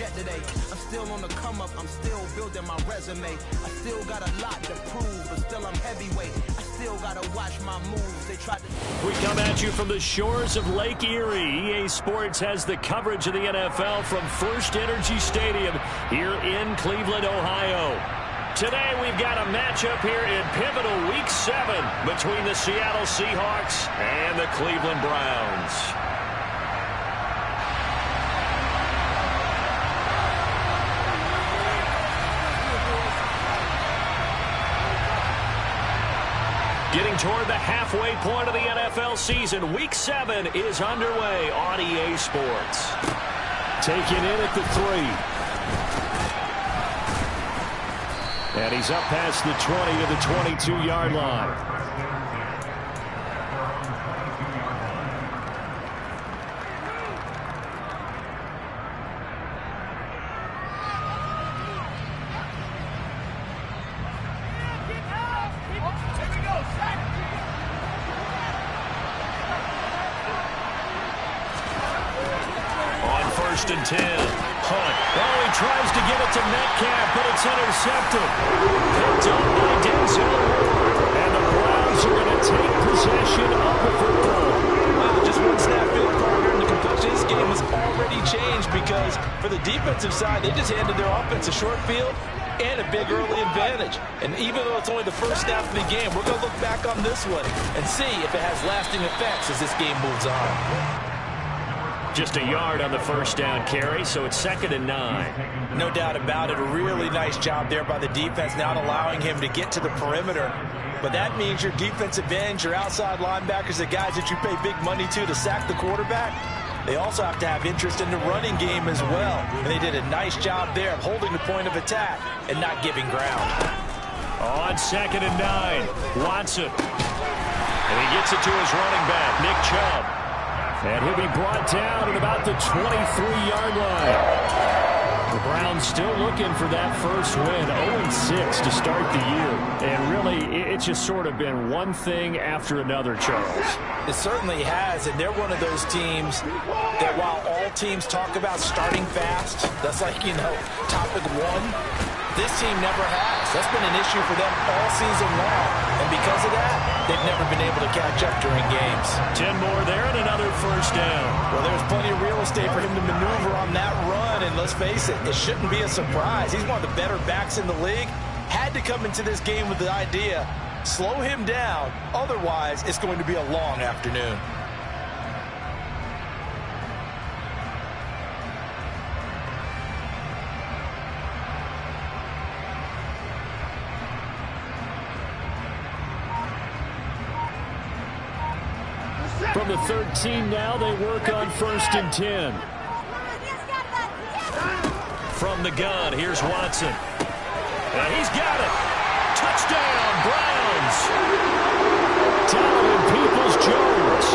jet today. I'm still on the come up, I'm still building my resume. I still got a lot to prove, but still I'm heavyweight. I still gotta watch my moves. They tried to... We come at you from the shores of Lake Erie. EA Sports has the coverage of the NFL from First Energy Stadium here in Cleveland, Ohio. Today we've got a matchup here in pivotal Week 7 between the Seattle Seahawks and the Cleveland Browns. Getting toward the halfway point of the NFL season, Week 7 is underway on EA Sports. Taken in at the 3. And he's up past the 20 to the 22-yard line. And 10. Hunt. Oh, he tries to get it to Metcalf, but it's intercepted. Picked up by Denzel Ward. And the Browns are going to take possession of the football. Wow, just one snap field partner, and the complexion of this game has already changed because for the defensive side, they just handed their offense a short field and a big early advantage. And even though it's only the first snap of the game, we're going to look back on this one and see if it has lasting effects as this game moves on. Just a yard on the first down carry, so it's 2nd and 9. No doubt about it. A really nice job there by the defense, not allowing him to get to the perimeter. But that means your defensive ends, your outside linebackers, the guys that you pay big money to sack the quarterback, they also have to have interest in the running game as well. And they did a nice job there of holding the point of attack and not giving ground. On 2nd and 9, Watson. And he gets it to his running back, Nick Chubb. And he'll be brought down at about the 23-yard line. The Browns still looking for that first win, 0-6 to start the year. And really, it's just sort of been one thing after another, Charles. It certainly has, and they're one of those teams that while all teams talk about starting fast, that's like, topic one, this team never has. That's been an issue for them all season long. And because of that, they've never been able to catch up during games. 10 more there and another first down. Well, there's plenty of real estate for him to maneuver on that run. And let's face it, it shouldn't be a surprise. He's one of the better backs in the league. Had to come into this game with the idea, slow him down. Otherwise, it's going to be a long afternoon. From the 13 now, they work on 1st and 10. From the gun, here's Watson. And he's got it. Touchdown, Browns. Donovan Peoples-Jones.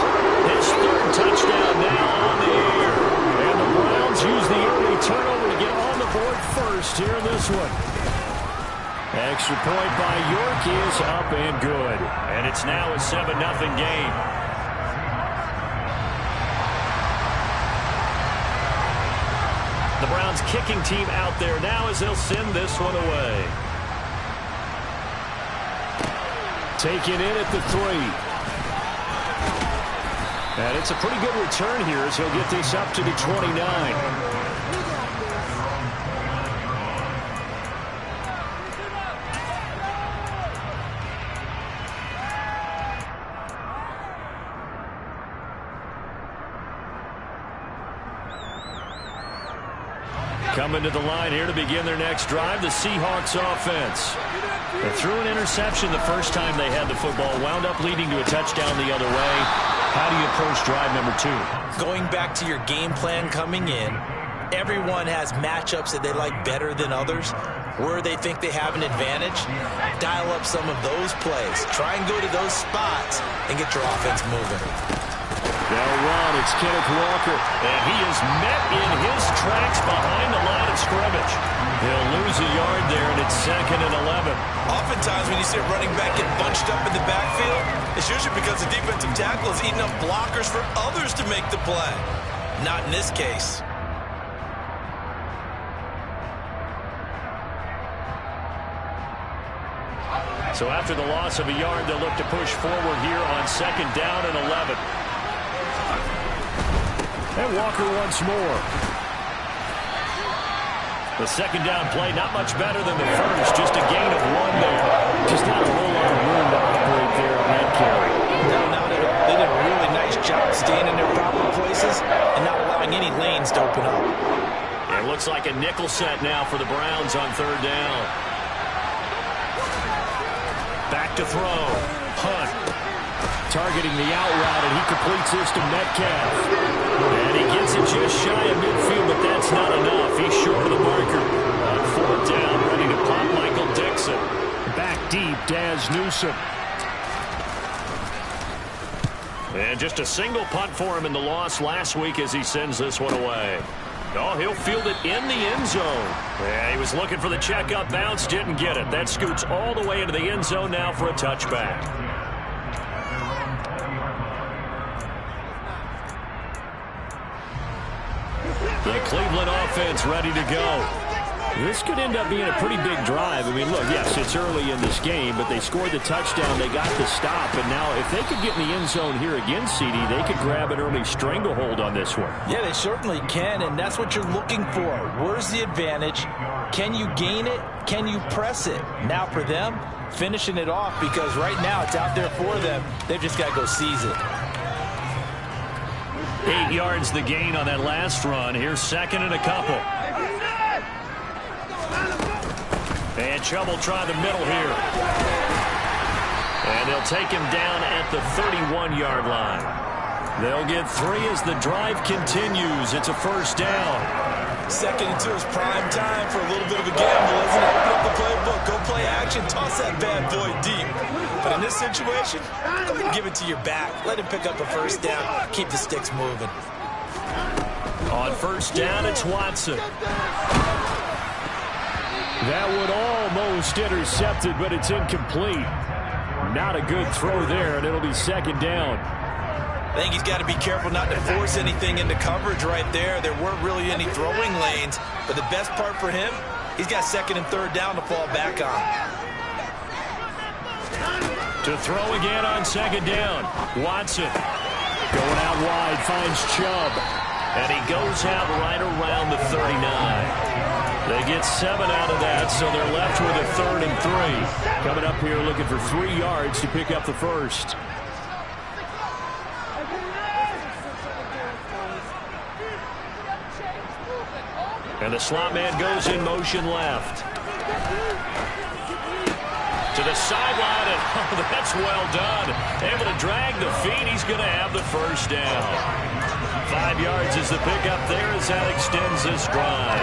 His 3rd touchdown now on the air. And the Browns use the early turnover to get on the board first here in this one. Extra point by York is up and good. And it's now a 7-0 game. The Browns kicking team out there now as they'll send this one away. Taken in at the 3. And it's a pretty good return here as he'll get this up to the 29. Coming to the line here to begin their next drive, the Seahawks offense. They threw an interception the first time they had the football, wound up leading to a touchdown the other way. How do you approach drive number 2? Going back to your game plan coming in, everyone has matchups that they like better than others. Where they think they have an advantage, dial up some of those plays. Try and go to those spots and get your offense moving. They'll run. It's Kenneth Walker. And he is met in his tracks behind the line of scrimmage. He'll lose a yard there, and it's 2nd and 11. Oftentimes when you see a running back get bunched up in the backfield, it's usually because the defensive tackle is eating up blockers for others to make the play. Not in this case. So after the loss of a yard, they'll look to push forward here on 2nd down and 11. And Walker once more. The 2nd down play, not much better than the first. Just a gain of 1 there. Just not a whole lot of room to operate there on that carry. No, not at all. They did a really nice job staying in their proper places and not allowing any lanes to open up. It looks like a nickel set now for the Browns on 3rd down. Back to throw. Hunt. Targeting the out route, and he completes this to Metcalf. And he gets it just shy of midfield, but that's not enough. He's short of the marker. On 4th down, ready to pop Michael Dixon. Back deep, Daz Newsome. And just a single punt for him in the loss last week as he sends this one away. Oh, he'll field it in the end zone. Yeah, he was looking for the checkup bounce, didn't get it. That scoots all the way into the end zone now for a touchback. The Cleveland offense ready to go. This could end up being a pretty big drive. I mean, look, yes, it's early in this game, but they scored the touchdown. They got the stop. And now if they could get in the end zone here again, CD, they could grab an early stranglehold on this one. Yeah, they certainly can, and that's what you're looking for. Where's the advantage? Can you gain it? Can you press it? Now for them, finishing it off, because right now it's out there for them. They've just got to go seize it. 8 yards the gain on that last run. Here's 2nd and a couple. And Chubb will try the middle here. And they'll take him down at the 31-yard line. They'll get 3 as the drive continues. It's a 1st down. 2nd and 2 is prime time for a little bit of a gamble, isn't it? Open up the playbook, go play action, toss that bad boy deep. But in this situation, go ahead and give it to your back. Let him pick up a 1st down. Keep the sticks moving. On 1st down, it's Watson. That would almost intercepted, but it's incomplete. Not a good throw there, and it'll be 2nd down. I think he's got to be careful not to force anything into coverage right there. There weren't really any throwing lanes, but the best part for him, he's got 2nd and 3rd down to fall back on. To throw again on 2nd down. Watson going out wide, finds Chubb. And he goes out right around the 39. They get 7 out of that, so they're left with a 3rd and 3. Coming up here looking for 3 yards to pick up the 1st. And the slot man goes in motion left. To the sideline, and oh, that's well done. Able to drag the feet. He's going to have the 1st down. 5 yards is the pickup there as that extends this drive.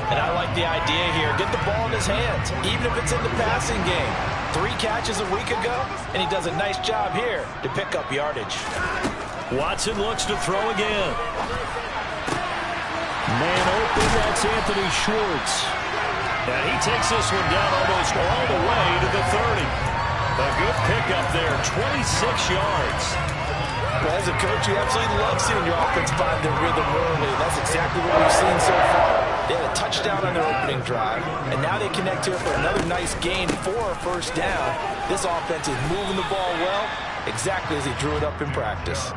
And I like the idea here. Get the ball in his hands, even if it's in the passing game. 3 catches a week ago, and he does a nice job here to pick up yardage. Watson looks to throw again. Man open, that's Anthony Schwartz. And he takes this one down almost all the way to the 30. A good pickup there, 26 yards. Well, as a coach, you absolutely love seeing your offense find their rhythm early. That's exactly what we've seen so far. They had a touchdown on their opening drive, and now they connect here for another nice gain for a 1st down. This offense is moving the ball well, exactly as he drew it up in practice.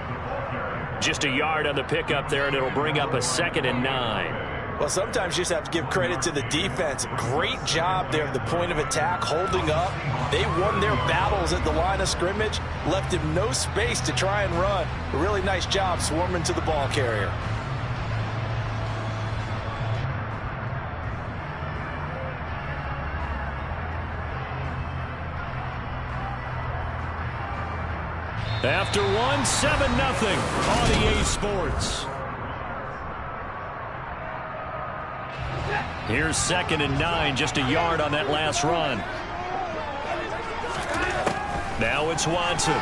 Just a yard on the pickup there, and it'll bring up a 2nd and 9. Well, sometimes you just have to give credit to the defense. Great job there at the point of attack, holding up. They won their battles at the line of scrimmage, left him no space to try and run. A really nice job swarming to the ball carrier. After 1, 7-0 on EA Sports. Here's 2nd and 9, just a yard on that last run. Now it's Watson.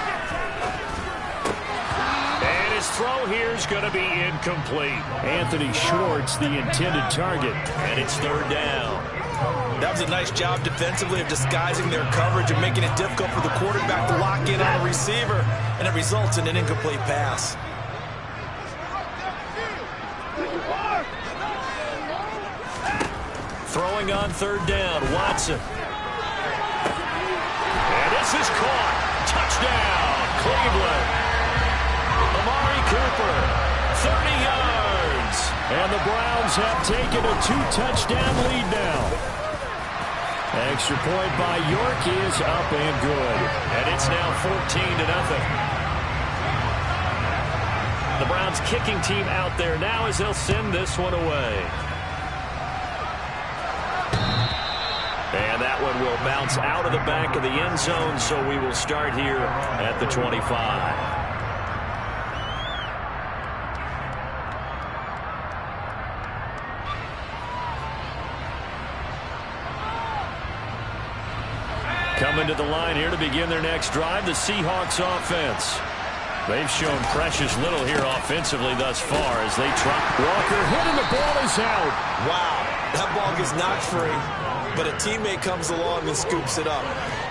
And his throw here is going to be incomplete. Anthony Schwartz, the intended target, and it's 3rd down. That was a nice job defensively of disguising their coverage and making it difficult for the quarterback to lock in on a receiver, and it results in an incomplete pass. Throwing on 3rd down, Watson. This is caught. Touchdown, Cleveland. Amari Cooper, 30 yards. And the Browns have taken a 2-touchdown lead now. Extra point by York is up and good. And it's now 14-0. The Browns kicking team out there now as they'll send this one away. And that one will bounce out of the back of the end zone, so we will start here at the 25. Coming to the line here to begin their next drive, the Seahawks offense. They've shown precious little here offensively thus far as they try. Walker hitting the ball is out. Wow, that ball gets knocked free, but a teammate comes along and scoops it up.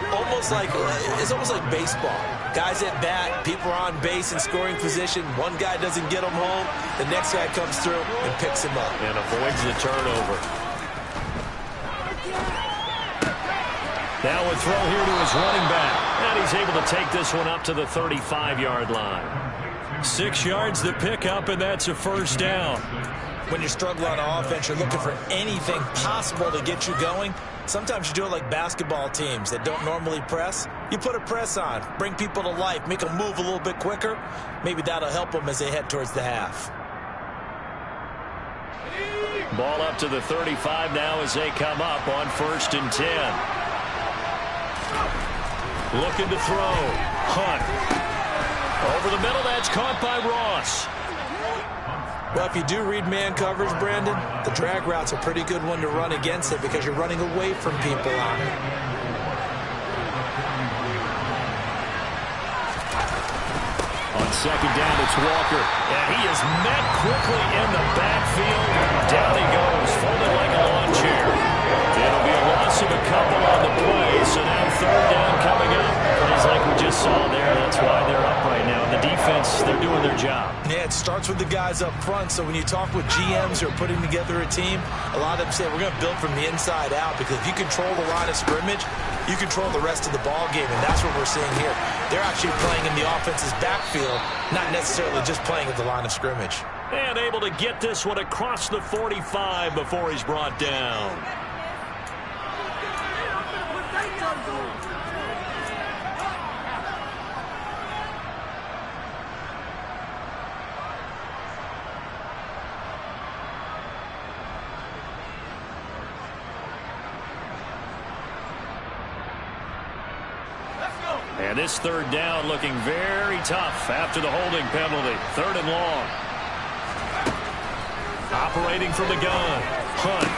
It's almost like baseball. Guys at bat, people are on base in scoring position. One guy doesn't get them home, the next guy comes through and picks him up. And avoids the turnover. Now a throw here to his running back. And he's able to take this one up to the 35-yard line. 6 yards to pick up, and that's a first down. When you're struggling on offense, you're looking for anything possible to get you going. Sometimes you do it like basketball teams that don't normally press. You put a press on, bring people to life, make them move a little bit quicker. Maybe that'll help them as they head towards the half. Ball up to the 35 now as they come up on 1st and 10. Looking to throw. Hunt. Over the middle, that's caught by Ross. Well, if you do read man coverage, Brandon, the drag route's a pretty good one to run against it because you're running away from people on it. On 2nd down, it's Walker. And he is met quickly in the backfield. Down he goes, folded like a lawn chair. It'll be a loss of a couple on the play, so now 3rd down coming up. Plays like we just saw there, that's why they're up right now. The defense, they're doing their job. Yeah, it starts with the guys up front, so when you talk with GMs who are putting together a team, a lot of them say we're going to build from the inside out because if you control the line of scrimmage, you control the rest of the ball game, and that's what we're seeing here. They're actually playing in the offense's backfield, not necessarily just playing at the line of scrimmage. And able to get this one across the 45 before he's brought down. And this 3rd down looking very tough after the holding penalty. 3rd and long. Operating from the gun. Hunt.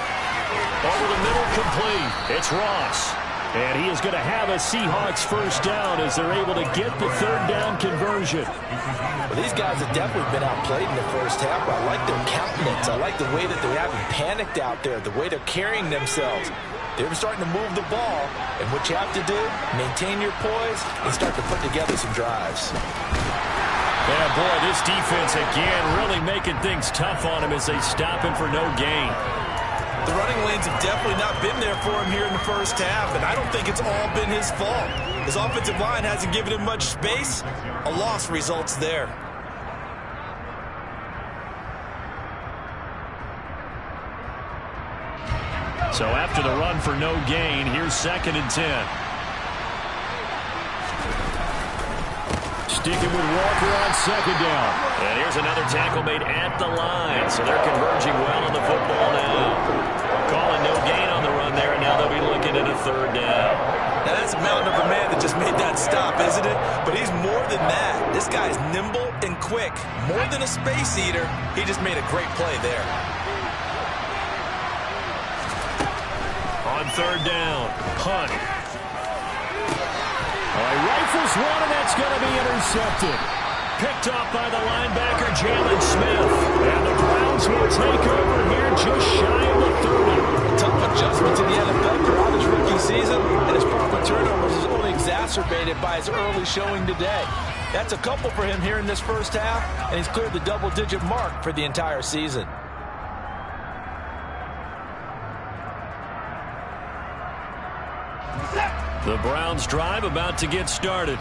Over the middle, complete. It's Ross. And he is going to have a Seahawks first down as they're able to get the 3rd down conversion. Well, these guys have definitely been outplayed in the first half. I like their countenance. I like the way that they haven't panicked out there, the way they're carrying themselves. They're starting to move the ball, and what you have to do, maintain your poise and start to put together some drives. Yeah, boy, this defense again really making things tough on him as they stop him for no gain. The running lanes have definitely not been there for him here in the first half, and I don't think it's all been his fault. His offensive line hasn't given him much space. A loss results there. So after the run for no gain, here's 2nd and 10. Sticking with Walker on 2nd down. And here's another tackle made at the line. So they're converging well on the football now. Calling no gain on the run there, and now they'll be looking at a 3rd down. Now that's a mountain of a man that just made that stop, isn't it? But he's more than that. This guy is nimble and quick. More than a space eater, he just made a great play there. On 3rd down, Hunt. Rifles one, and that's going to be intercepted. Picked off by the linebacker, Jalen Smith. And the Browns will take over here just shy of the 30. Tough adjustment to the NFL throughout his rookie season, and his problem with turnovers is only exacerbated by his early showing today. That's a couple for him here in this first half, and he's cleared the double-digit mark for the entire season. The Browns drive about to get started.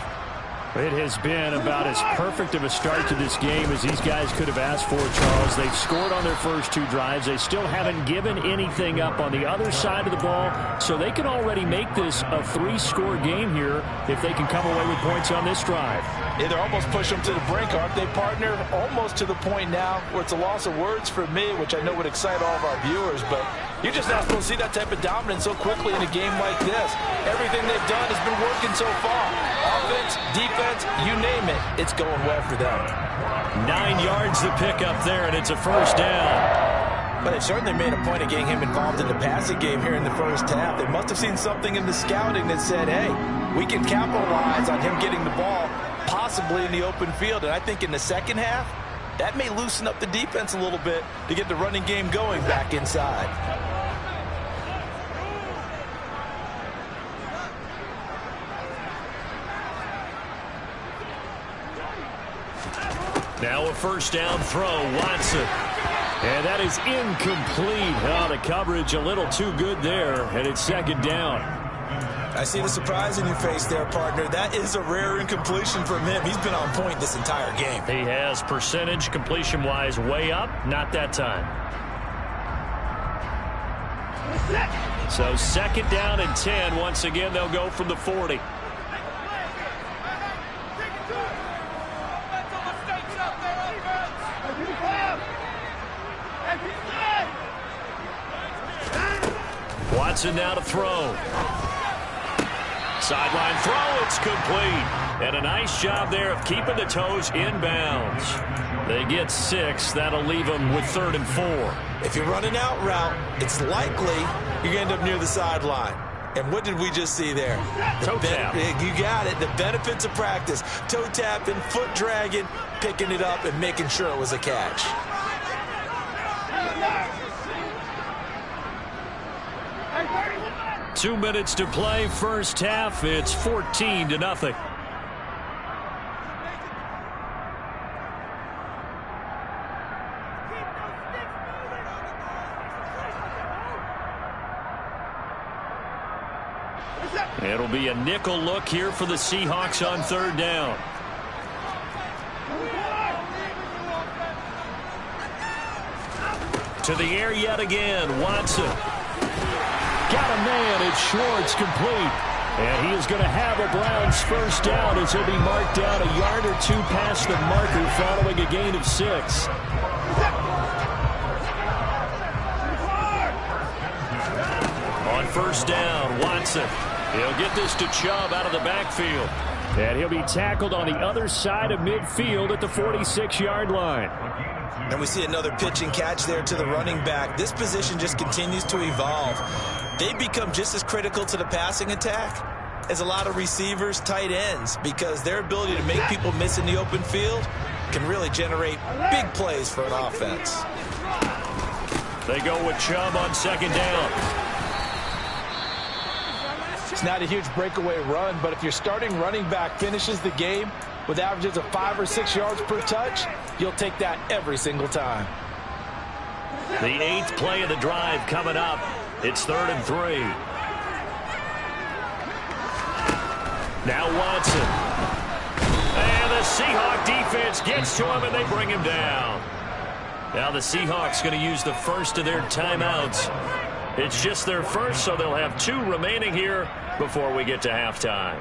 It has been about as perfect of a start to this game as these guys could have asked for, Charles. They've scored on their first 2 drives. They still haven't given anything up on the other side of the ball, so they can already make this a 3-score game here if they can come away with points on this drive. Yeah, they're almost pushing them to the brink, aren't they, partner? Almost to the point now where it's a loss of words for me, which I know would excite all of our viewers, but you're just not supposed to see that type of dominance so quickly in a game like this. Everything they've done has been working so far. Offense, defense, you name it, it's going well for them. 9 yards to pick up there, and it's a first down. But they certainly made a point of getting him involved in the passing game here in the first half. They must have seen something in the scouting that said, hey, we can capitalize on him getting the ball possibly in the open field. And I think in the second half, that may loosen up the defense a little bit to get the running game going back inside. Now a first down throw, Watson. And that is incomplete. Oh, the coverage a little too good there, and it's second down. I see the surprise in your face there, partner. That is a rare incompletion from him. He's been on point this entire game. He has percentage completion-wise way up, not that time. So second down and 10. Once again, they'll go from the 40. Watson now to throw. Sideline throw, it's complete. And a nice job there of keeping the toes in bounds. They get 6. That'll leave them with 3rd and 4. If you're running out route, it's likely you're going to end up near the sideline. And what did we just see there? Toe tap. You got it. The benefits of practice. Toe tapping, foot dragging, picking it up, and making sure it was a catch. Two minutes to play, first half. It's 14-0. It'll be a nickel look here for the Seahawks on 3rd down. To the air yet again, Watson. Got a man, it's Schwartz, complete. And he is going to have a Browns first down as he'll be marked down a yard or 2 past the marker following a gain of 6. On first down, Watson. He'll get this to Chubb out of the backfield. And he'll be tackled on the other side of midfield at the 46-yard line. And we see another pitch and catch there to the running back. This position just continues to evolve. They become just as critical to the passing attack as a lot of receivers, tight ends, because their ability to make people miss in the open field can really generate big plays for an offense. They go with Chubb on second down. It's not a huge breakaway run, but if your starting running back finishes the game with averages of 5 or 6 yards per touch, you'll take that every single time. The 8th play of the drive coming up. It's 3rd and 3. Now Watson. And the Seahawk defense gets to him, and they bring him down. Now the Seahawks going to use the first of their timeouts. It's just their first, so they'll have 2 remaining here before we get to halftime.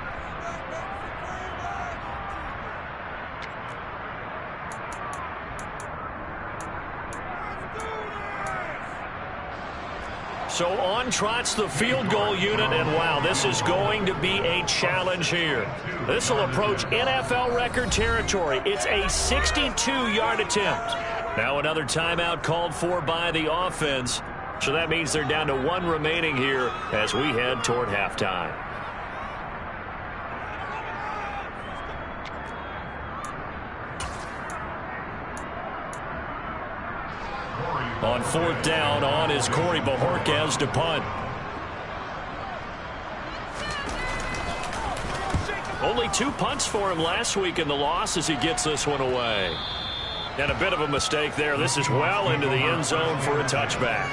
So on trots the field goal unit, and wow, this is going to be a challenge here. This will approach NFL record territory. It's a 62-yard attempt. Now another timeout called for by the offense. So that means they're down to 1 remaining here as we head toward halftime. On 4th down, on is Corey Bojorquez to punt. Only 2 punts for him last week in the loss as he gets this one away. And a bit of a mistake there. This is well into the end zone for a touchback.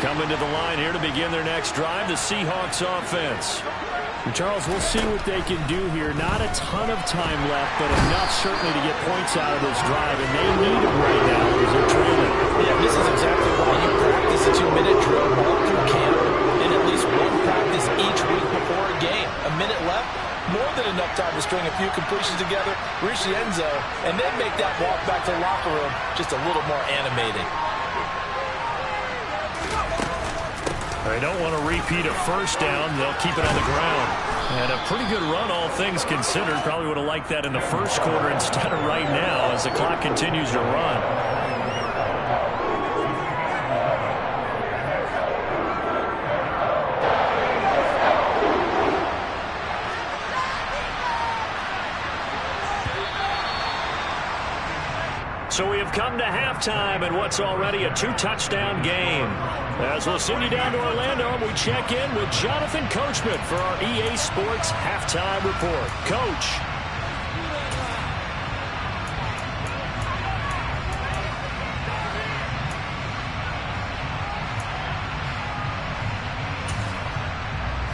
Coming to the line here to begin their next drive, the Seahawks offense. And Charles, we'll see what they can do here. Not a ton of time left, but enough certainly to get points out of this drive, and they need it right now as they're trailing. Yeah, this is exactly why you practice a 2-minute drill all through camp and at least one practice each week before a game. A minute left, more than enough time to string a few completions together, reach the end zone, and then make that walk back to the locker room just a little more animating. They don't want to repeat a first down. They'll keep it on the ground. And a pretty good run, all things considered. Probably would have liked that in the first quarter instead of right now as the clock continues to run. So we have come to halftime in what's already a 2-touchdown game. As we'll send you down to Orlando, and we check in with Jonathan Coachman for our EA Sports Halftime Report. Coach.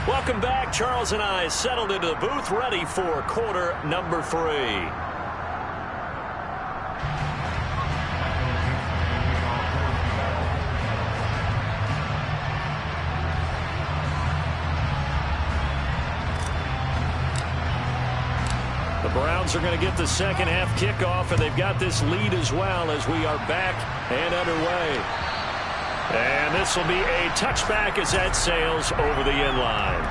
Welcome back. Charles and I settled into the booth, ready for quarter number 3. The Browns are going to get the second half kickoff, and they've got this lead as well as we are back and underway. And this will be a touchback as that sails over the end line.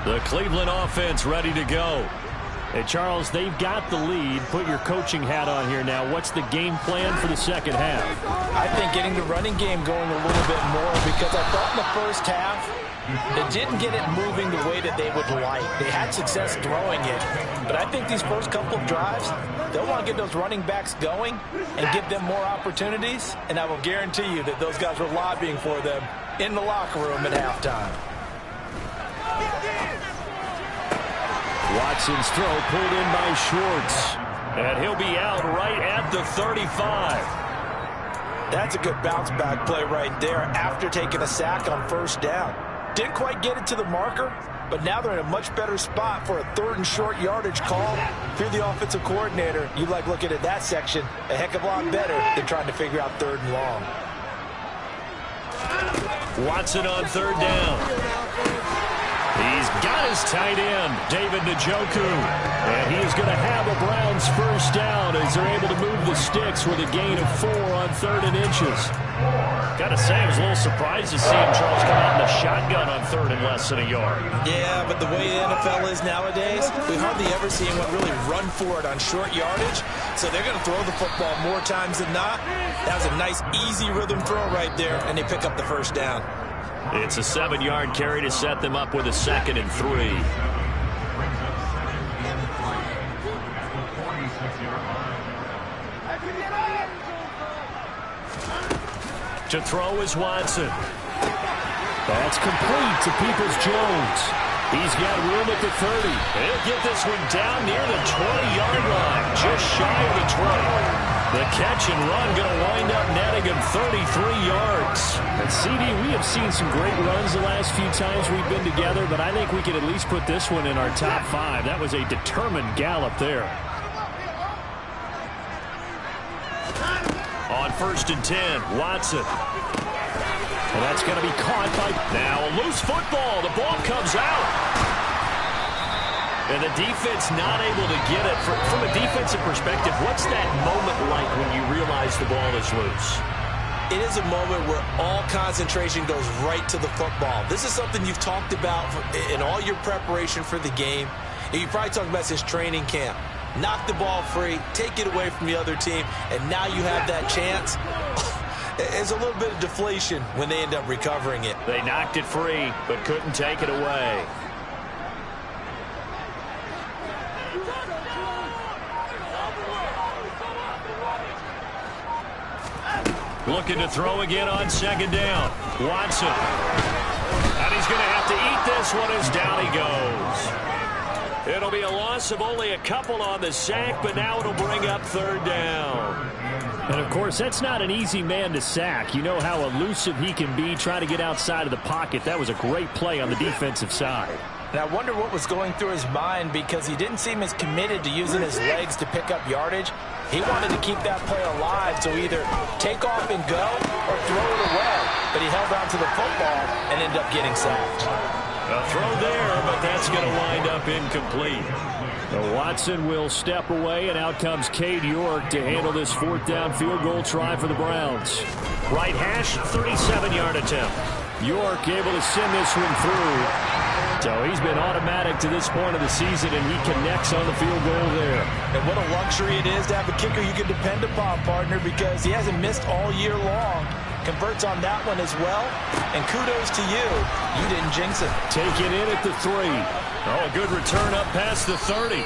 The Cleveland offense ready to go. Hey, Charles, they've got the lead. Put your coaching hat on here now. What's the game plan for the second half? I think getting the running game going a little bit more, because I thought in the first half they didn't get it moving the way that they would like. They had success throwing it, but I think these first couple of drives, they'll want to get those running backs going and give them more opportunities, and I will guarantee you that those guys were lobbying for them in the locker room at halftime. Watson's throw pulled in by Schwartz, and he'll be out right at the 35. That's a good bounce back play right there after taking a sack on first down. Didn't quite get it to the marker, but now they're in a much better spot for a 3rd and short yardage call through the offensive coordinator. You like looking at that section a heck of a lot better than trying to figure out 3rd and long. Watson on 3rd down. He's got his tight end, David Njoku. And he is going to have a Browns first down as they're able to move the sticks with a gain of 4 on 3rd and inches. Got to say, I was a little surprised to see him, Charles, come out in the shotgun on 3rd and less than a yard. Yeah, but the way the NFL is nowadays, we hardly ever see anyone really run for it on short yardage. So they're going to throw the football more times than not. That was a nice, easy rhythm throw right there, and they pick up the first down. It's a 7-yard carry to set them up with a 2nd and 3. To throw is Watson. That's complete to Peoples-Jones. He's got room at the 30. He'll get this one down near the 20-yard line, just shy of the 20. The catch and run going to wind up netting him 33 yards. And CD, we have seen some great runs the last few times we've been together, but I think we can at least put this one in our top 5. That was a determined gallop there. On 1st and 10, Watson. And that's going to be caught by... Now a loose football. The ball comes out. And the defense not able to get it. From a defensive perspective, what's that moment like when you realize the ball is loose? It is a moment where all concentration goes right to the football. This is something you've talked about in all your preparation for the game. And you probably talked about since training camp. Knock the ball free, take it away from the other team, and now you have that chance. It's a little bit of deflation when they end up recovering it. They knocked it free, but couldn't take it away. Looking to throw again on 2nd down. Watson. And he's going to have to eat this one as down he goes. It'll be a loss of only a couple on the sack, but now it'll bring up third down. And, of course, that's not an easy man to sack. You know how elusive he can be trying to get outside of the pocket. That was a great play on the defensive side. And I wonder what was going through his mind, because he didn't seem as committed to using his legs to pick up yardage. He wanted to keep that play alive, so either take off and go or throw it away. But he held on to the football and ended up getting sacked. A throw there, but that's going to wind up incomplete. So Watson will step away, and out comes Cade York to handle this fourth down field goal try for the Browns. Right hash, 37-yard attempt. York able to send this one through. So he's been automatic to this point of the season, and he connects on the field goal there. And what a luxury it is to have a kicker you can depend upon, partner, because he hasn't missed all year long. Converts on that one as well. And kudos to you. You didn't jinx it. Taken in at the 3. Oh, a good return up past the 30.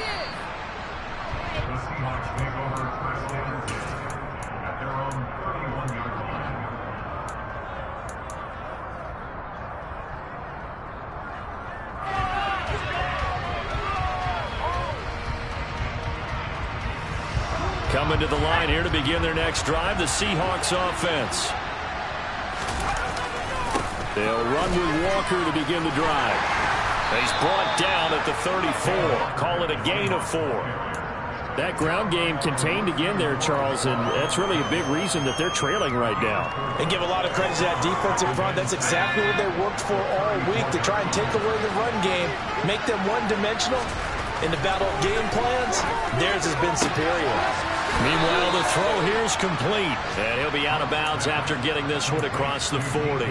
Coming to the line here to begin their next drive, the Seahawks offense. They'll run with Walker to begin the drive. He's brought down at the 34. Call it a gain of 4. That ground game contained again there, Charles, and that's really a big reason that they're trailing right now. They give a lot of credit to that defensive front. That's exactly what they worked for all week, to try and take away the run game, make them one-dimensional. In the battle of game plans, theirs has been superior. Meanwhile, the throw here is complete, and he'll be out of bounds after getting this one across the 40.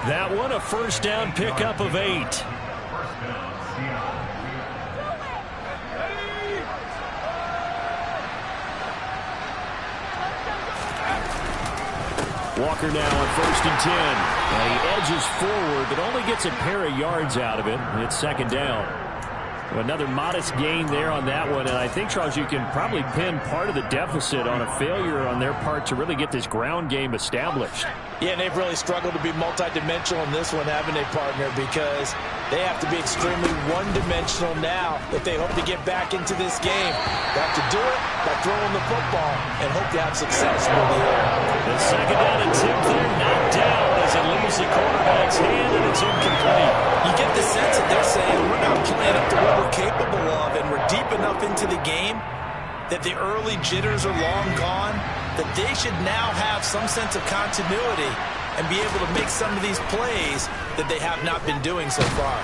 That one a first down pickup of 8. Walker now on 1st and 10. And he edges forward, but only gets a pair of yards out of it. It's second down. Another modest gain there on that one, and I think, Charles, you can probably pin part of the deficit on a failure on their part to really get this ground game established. Yeah, and they've really struggled to be multidimensional in this one, haven't they, partner? Because they have to be extremely one-dimensional now if they hope to get back into this game. They have to do it by throwing the football and hope to have success with the air. The second down attempt there, knocked down as it leaves the quarterback's hand, and it's incomplete. You get the sense that they're saying we're not playing up to what we're capable of, and we're deep enough into the game that the early jitters are long gone, that they should now have some sense of continuity and be able to make some of these plays that they have not been doing so far.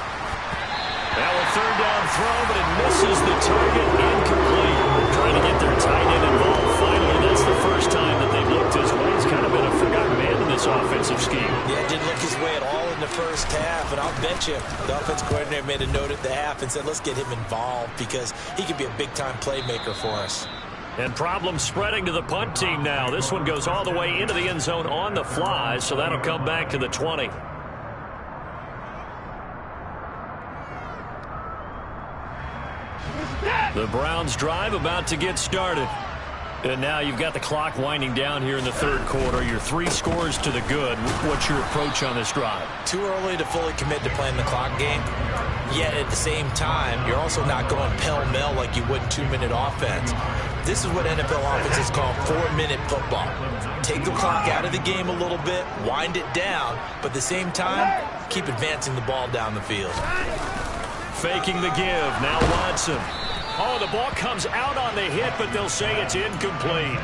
Now a third down throw, but it misses the target, incomplete. Trying to get their tight end involved finally. That's the first time that they've looked his way. He's kind of been a forgotten man in this offensive scheme. Yeah, it didn't look his way at all in the first half, and I'll bet you the offensive coordinator made a note at the half and said, let's get him involved because he could be a big-time playmaker for us. And problems spreading to the punt team now. This one goes all the way into the end zone on the fly, so that'll come back to the 20. The Browns drive about to get started. And now you've got the clock winding down here in the third quarter. Your 3 scores to the good. What's your approach on this drive? Too early to fully commit to playing the clock game. Yet at the same time, you're also not going pell-mell like you would in 2-minute offense. This is what NFL offenses call 4-minute football. Take the clock out of the game a little bit, wind it down, but at the same time, keep advancing the ball down the field. Faking the give. Now Watson. Oh, the ball comes out on the hit, but they'll say it's incomplete.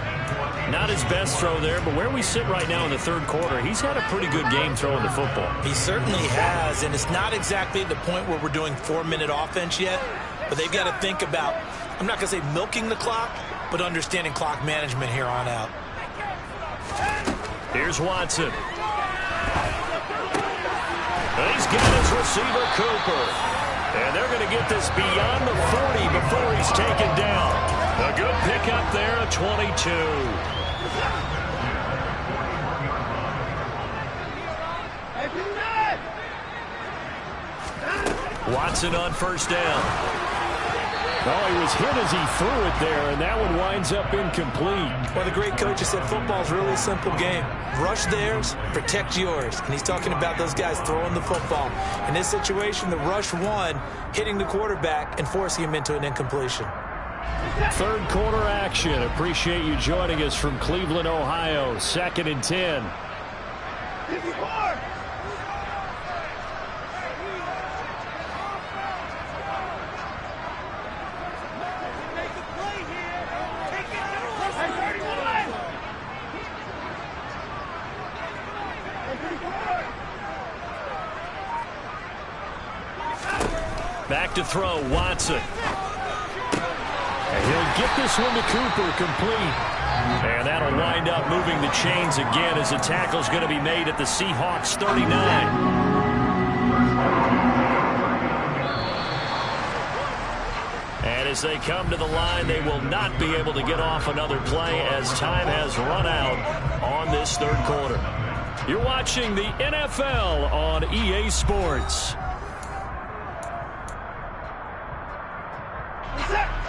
Not his best throw there, but where we sit right now in the third quarter, he's had a pretty good game throwing the football. He certainly has, and it's not exactly at the point where we're doing 4-minute offense yet, but they've got to think about, I'm not going to say milking the clock, but understanding clock management here on out. Here's Watson. He's got his receiver, Cooper. And they're going to get this beyond the 40 before he's taken down. A good pickup there, a 22. Watson on first down. Oh, he was hit as he threw it there, and that one winds up incomplete. Well, the great coach has said football's really a simple game. Rush theirs, protect yours. And he's talking about those guys throwing the football. In this situation, the rush won, hitting the quarterback and forcing him into an incompletion. Third quarter action. Appreciate you joining us from Cleveland, Ohio. 2nd and 10. Back to throw, Watson. And he'll get this one to Cooper, complete. And that'll wind up moving the chains again as the tackle's going to be made at the Seahawks 39. And as they come to the line, they will not be able to get off another play as time has run out on this third quarter. You're watching the NFL on EA Sports.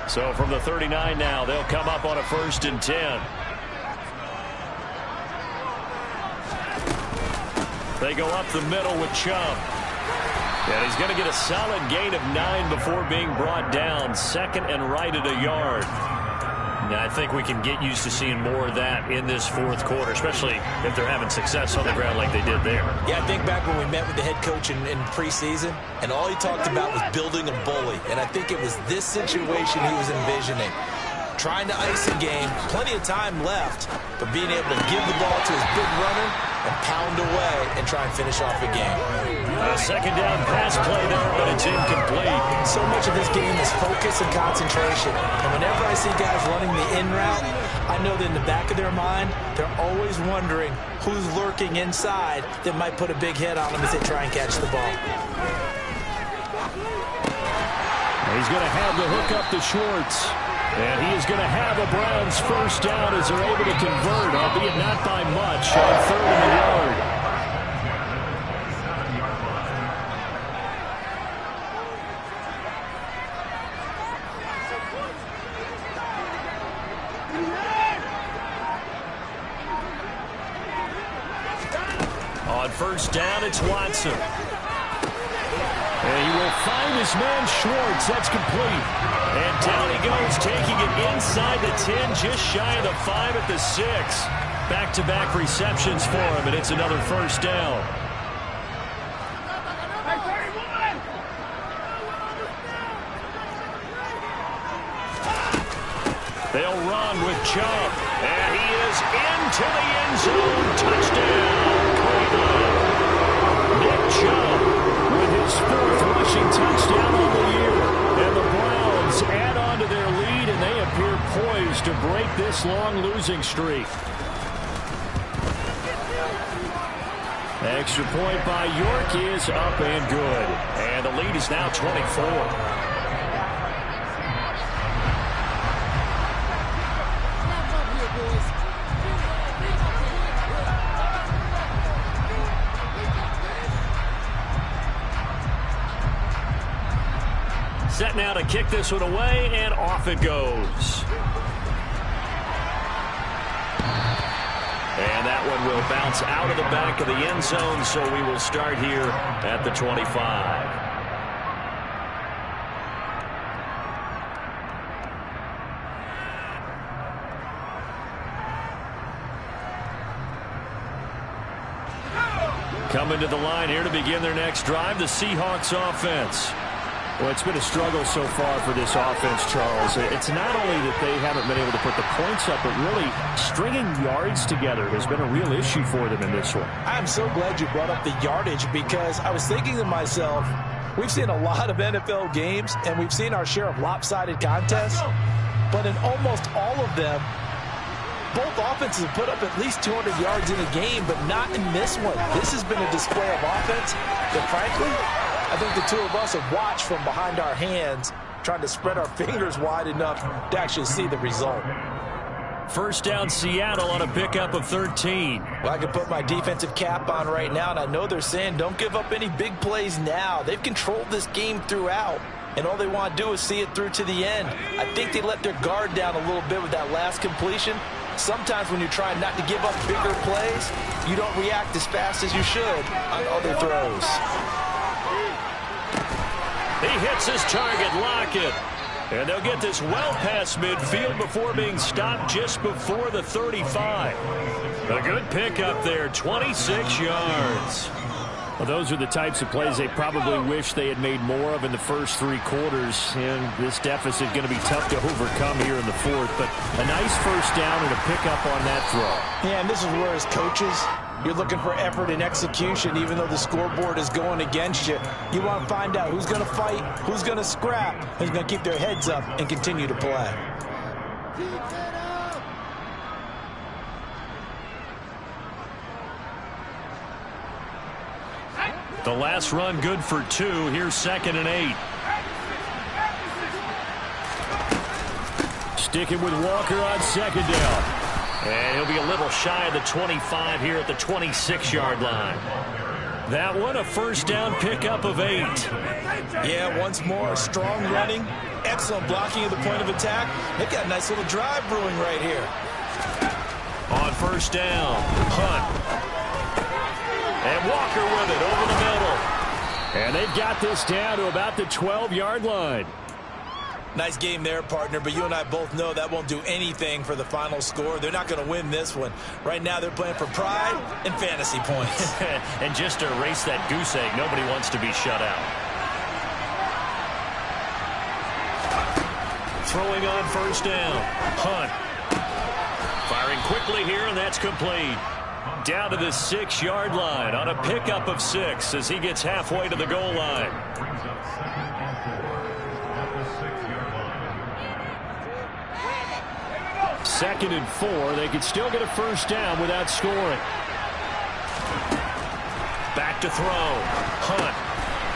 So from the 39 now, they'll come up on a 1st and 10. They go up the middle with Chubb. And he's going to get a solid gain of 9 before being brought down. 2nd and right at a yard. Now, I think we can get used to seeing more of that in this 4th quarter, especially if they're having success on the ground like they did there. Yeah, I think back when we met with the head coach in preseason, and all he talked about was building a bully. And I think it was this situation he was envisioning. Trying to ice a game, plenty of time left, but being able to give the ball to his big runner and pound away and try and finish off the game. A 2nd down pass play there, but it's incomplete. So much of this game is focus and concentration. And whenever I see guys running the in route, I know that in the back of their mind, they're always wondering who's lurking inside that might put a big hit on them as they try and catch the ball. He's going to have the hook up to Schwartz. And he is going to have a Browns 1st down as they're able to convert, albeit not by much, on 3rd and a yard. On 1st down, it's Watson. And he will find his man Schwartz. That's complete. And down he goes, taking it inside the 10, just shy of the 5 at the 6. Back-to-back receptions for him, and it's another 1st down. They'll run with Chubb. And he is into the end zone. Touchdown, Cleveland. Nick Chubb with his 4th rushing touchdown of the year. And the Browns add on to their lead, and they appear poised to break this long losing streak. Extra point by York is up and good. And the lead is now 24. Set now to kick this one away, and off it goes. And that one will bounce out of the back of the end zone, so we will start here at the 25. Coming to the line here to begin their next drive, the Seahawks offense. Well, it's been a struggle so far for this offense, Charles. It's not only that they haven't been able to put the points up, but really stringing yards together has been a real issue for them in this one. I'm so glad you brought up the yardage, because I was thinking to myself, we've seen a lot of NFL games, and we've seen our share of lopsided contests, but in almost all of them, both offenses have put up at least 200 yards in a game, but not in this one. This has been a display of offense that, frankly, I think the two of us have watched from behind our hands, trying to spread our fingers wide enough to actually see the result. First down, Seattle on a pickup of 13. Well, I can put my defensive cap on right now, and I know they're saying don't give up any big plays now. They've controlled this game throughout. and all they want to do is see it through to the end. I think they let their guard down a little bit with that last completion. Sometimes when you're trying not to give up bigger plays, you don't react as fast as you should on other throws. He hits his target, Lockett. And they'll get this well past midfield before being stopped just before the 35. A good pickup there, 26 yards. Well, those are the types of plays they probably wish they had made more of in the first 3 quarters. And this deficit going to be tough to overcome here in the fourth. But a nice first down and a pickup on that throw. Yeah, and this is where as coaches, you're looking for effort and execution. Even though the scoreboard is going against you, you want to find out who's going to fight, who's going to scrap, who's going to keep their heads up and continue to play. The last run good for 2. Here's 2nd and 8. Sticking with Walker on 2nd down. And he'll be a little shy of the 25 here at the 26-yard line. That one, a first down pickup of 8. Yeah, once more, strong running, excellent blocking at the point of attack. They've got a nice little drive brewing right here. On first down, Hunt. And Walker with it over the middle. And they've got this down to about the 12-yard line. Nice game there, partner, but you and I both know that won't do anything for the final score. They're not going to win this one. Right now they're playing for pride and fantasy points. And just to erase that goose egg, nobody wants to be shut out. Throwing on first down, Hunt. Firing quickly here, and that's complete. Down to the 6-yard line on a pickup of 6 as he gets halfway to the goal line. Second and 4. They could still get a first down without scoring. Back to throw. Hunt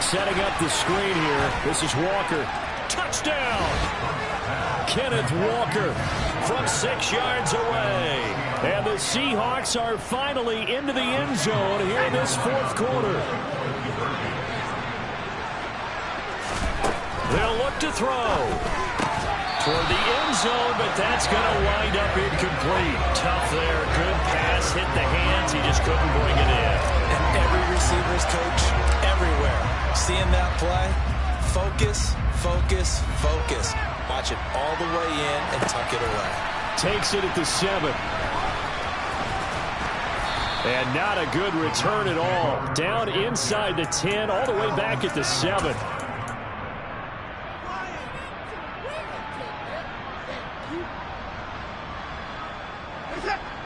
setting up the screen here. This is Walker. Touchdown! Kenneth Walker from 6 yards away. And the Seahawks are finally into the end zone here in this fourth quarter. They'll look to throw toward the end zone, but that's going to wind up incomplete. Tough there. Good pass. Hit the hands. He just couldn't bring it in. And every receiver's coach everywhere. Seeing that play, focus, focus, focus. Watch it all the way in and tuck it away. Takes it at the 7. And not a good return at all. Down inside the 10, all the way back at the 7.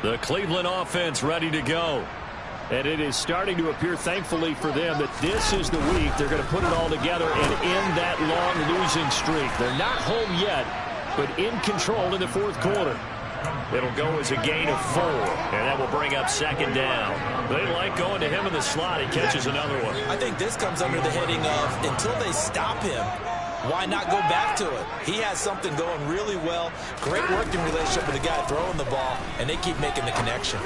The Cleveland offense ready to go. And it is starting to appear, thankfully for them, that this is the week they're going to put it all together and end that long losing streak. They're not home yet, but in control in the fourth quarter. It'll go as a gain of 4, and that will bring up second down. They like going to him in the slot. He catches another one. I think this comes under the heading of until they stop him, why not go back to it? He has something going really well. Great working relationship with the guy throwing the ball, and they keep making the connection.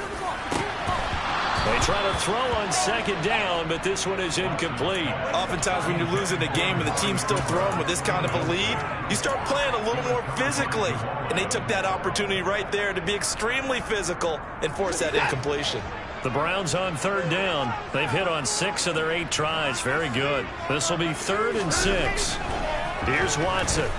They try to throw on second down, but this one is incomplete. Oftentimes when you're losing a game and the team's still throwing with this kind of a lead, you start playing a little more physically. And they took that opportunity right there to be extremely physical and force that incompletion. The Browns on third down. They've hit on 6 of their 8 tries. Very good. This will be 3rd and 6. Here's Watson.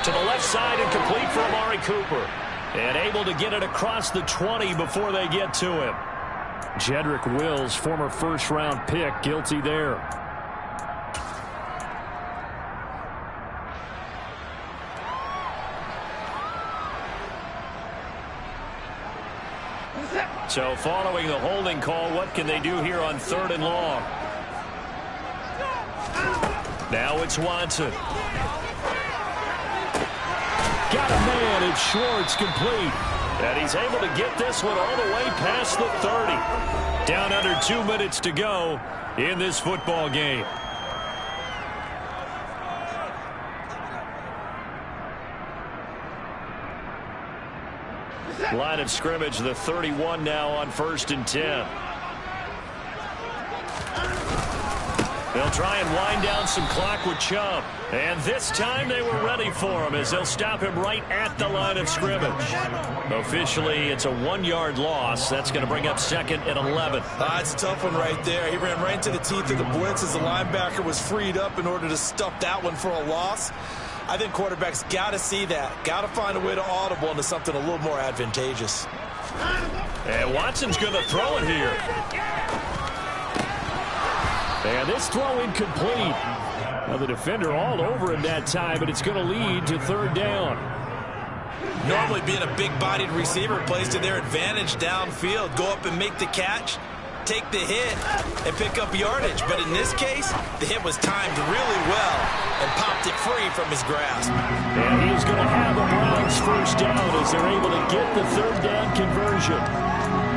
To the left side and complete for Amari Cooper. And able to get it across the 20 before they get to him. Jedrick Wills, former first-round pick, guilty there. So following the holding call, what can they do here on 3rd and long? Now it's Watson. Got a man, it's Schwartz, complete. And he's able to get this one all the way past the 30. Down under 2 minutes to go in this football game. Line of scrimmage, the 31 now on 1st and 10. They'll try and wind down some clock with Chubb. And this time they were ready for him as they'll stop him right at the line of scrimmage. Officially, it's a 1-yard loss. That's going to bring up 2nd and 11. It's a tough one right there. He ran right into the teeth of the blitz as the linebacker was freed up in order to stuff that one for a loss. I think quarterbacks got to see that. Got to find a way to audible into something a little more advantageous. And Watson's going to throw it here. And this throw incomplete. Now the defender all over him that time, but it's going to lead to 3rd down. Normally being a big-bodied receiver plays to their advantage downfield. Go up and make the catch, take the hit, and pick up yardage. But in this case, the hit was timed really well and popped it free from his grasp. And he is going to have a Browns 1st down as they're able to get the 3rd down conversion.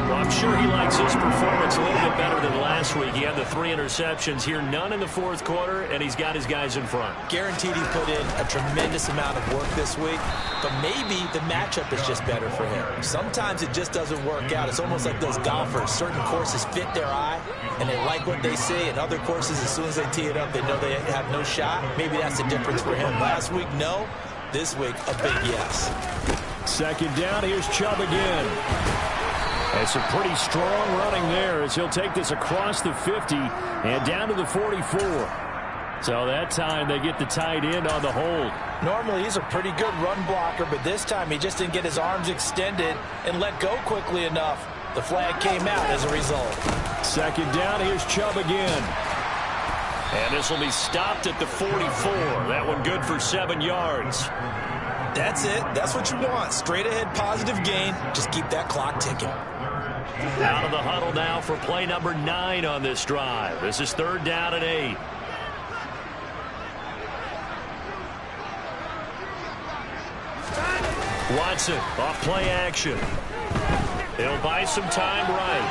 Well, I'm sure he likes his performance a little bit better than last week. He had the 3 interceptions here, none in the 4th quarter, and he's got his guys in front. Guaranteed he put in a tremendous amount of work this week, but maybe the matchup is just better for him. Sometimes it just doesn't work out. It's almost like those golfers. Certain courses fit their eye, and they like what they see, and other courses, as soon as they tee it up, they know they have no shot. Maybe that's the difference for him. Last week, no. This week, a big yes. 2nd down, here's Chubb again. It's a pretty strong running there as he'll take this across the 50 and down to the 44. So that time they get the tight end on the hold. Normally he's a pretty good run blocker, but this time he just didn't get his arms extended and let go quickly enough. The flag came out as a result. 2nd down, here's Chubb again. And this will be stopped at the 44. That one good for 7 yards. That's it. That's what you want. Straight ahead positive gain. Just keep that clock ticking. Out of the huddle now for play number 9 on this drive. This is 3rd down and 8. Watson off play action. He'll buy some time right.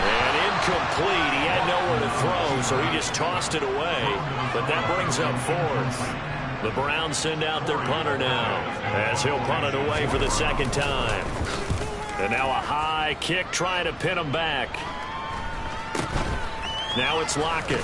And incomplete. He had nowhere to throw, so he just tossed it away. But that brings up 4th. The Browns send out their punter now as he'll punt it away for the 2nd time. And now a high kick trying to pin him back. Now it's Lockett.